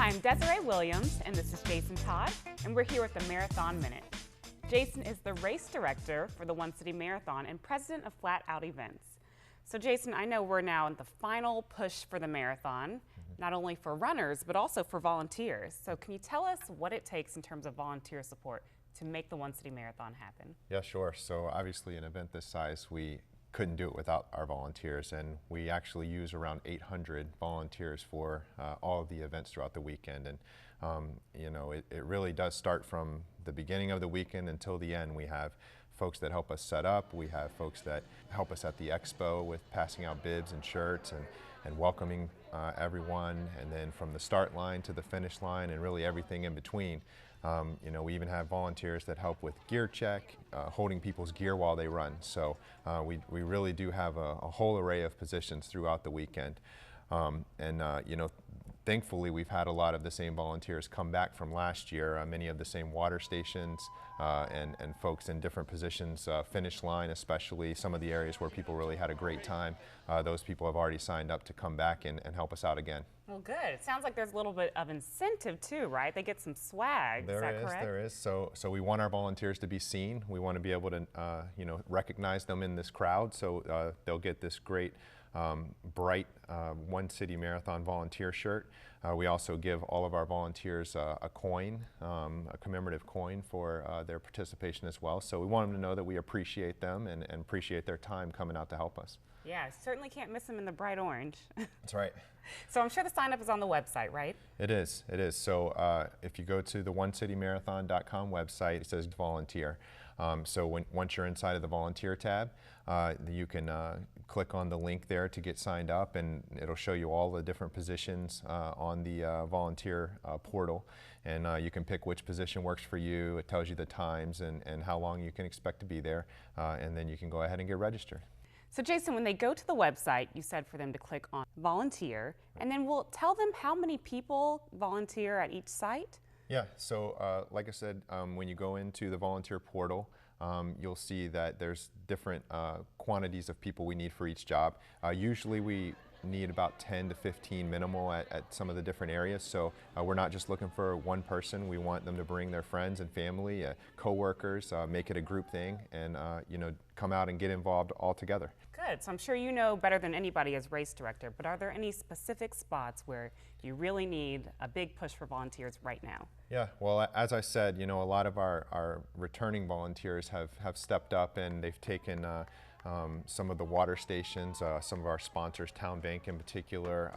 Hi, I'm Desiree Williams, and this is Jason Todd, and we're here with the Marathon Minute. Jason is the race director for the One City Marathon and president of Flat Out Events. So Jason, I know we're now in the final push for the marathon, not only for runners, but also for volunteers. So can you tell us what it takes in terms of volunteer support to make the One City Marathon happen? Yeah, sure. So obviously an event this size, we couldn't do it without our volunteers, and we actually use around 800 volunteers for all of the events throughout the weekend. And you know, it really does start from the beginning of the weekend until the end. We have folks that help us set up, we have folks that help us at the expo with passing out bibs and shirts and welcoming everyone, and then from the start line to the finish line and really everything in between. You know, we even have volunteers that help with gear check, holding people's gear while they run. So we really do have a whole array of positions throughout the weekend. You know, thankfully we've had a lot of the same volunteers come back from last year, many of the same water stations and folks in different positions, finish line especially, some of the areas where people really had a great time. Those people have already signed up to come back and help us out again. Well, good. It sounds like there's a little bit of incentive too, right? They get some swag. Is that correct? There is. So we want our volunteers to be seen. We want to be able to, you know, recognize them in this crowd. So they'll get this great, bright One City Marathon volunteer shirt. We also give all of our volunteers a coin, a commemorative coin for their participation as well. So we want them to know that we appreciate them and appreciate their time coming out to help us. Yeah, certainly can't miss them in the bright orange. That's right. So I'm sure the sign up is on the website, right? It is. So if you go to the onecitymarathon.com website, it says volunteer. So once you're inside of the volunteer tab, you can click on the link there to get signed up, and it'll show you all the different positions on the volunteer portal. And you can pick which position works for you. It tells you the times and how long you can expect to be there. And then you can go ahead and get registered. So Jason, when they go to the website, you said for them to click on volunteer, and then we'll tell them how many people volunteer at each site? Yeah, so like I said, when you go into the volunteer portal, you'll see that there's different quantities of people we need for each job. Usually we need about 10 to 15 minimal at some of the different areas. So we're not just looking for one person. We want them to bring their friends and family, co-workers, make it a group thing, and you know, come out and get involved all together. Good. So I'm sure you know better than anybody as race director, but are there any specific spots where you really need a big push for volunteers right now? Yeah, well, as I said, you know, a lot of our returning volunteers have stepped up, and they've taken some of the water stations, some of our sponsors, Town Bank in particular,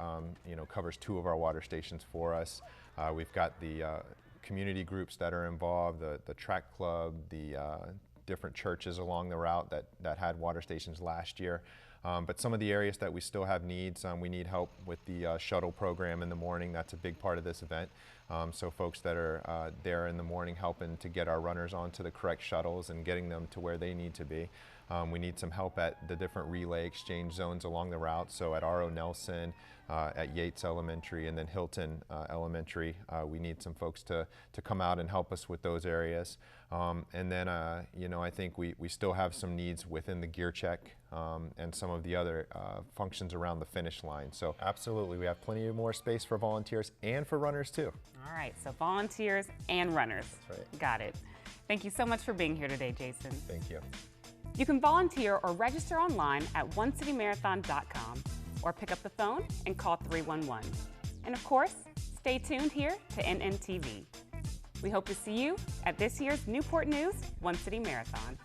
you know, covers 2 of our water stations for us. We've got the community groups that are involved, the track club, the different churches along the route that had water stations last year. But some of the areas that we still have needs, we need help with the shuttle program in the morning. That's a big part of this event. So folks that are there in the morning helping to get our runners onto the correct shuttles and getting them to where they need to be. We need some help at the different relay exchange zones along the route. So at R.O. Nelson, at Yates Elementary, and then Hilton Elementary, we need some folks to come out and help us with those areas. And then, you know, I think we still have some needs within the gear check and some of the other functions around the finish line. So absolutely, we have plenty of more space for volunteers and for runners too. All right, so volunteers and runners. That's right. Got it. Thank you so much for being here today, Jason. Thank you. You can volunteer or register online at onecitymarathon.com or pick up the phone and call 311. And of course, stay tuned here to NNTV. We hope to see you at this year's Newport News One City Marathon.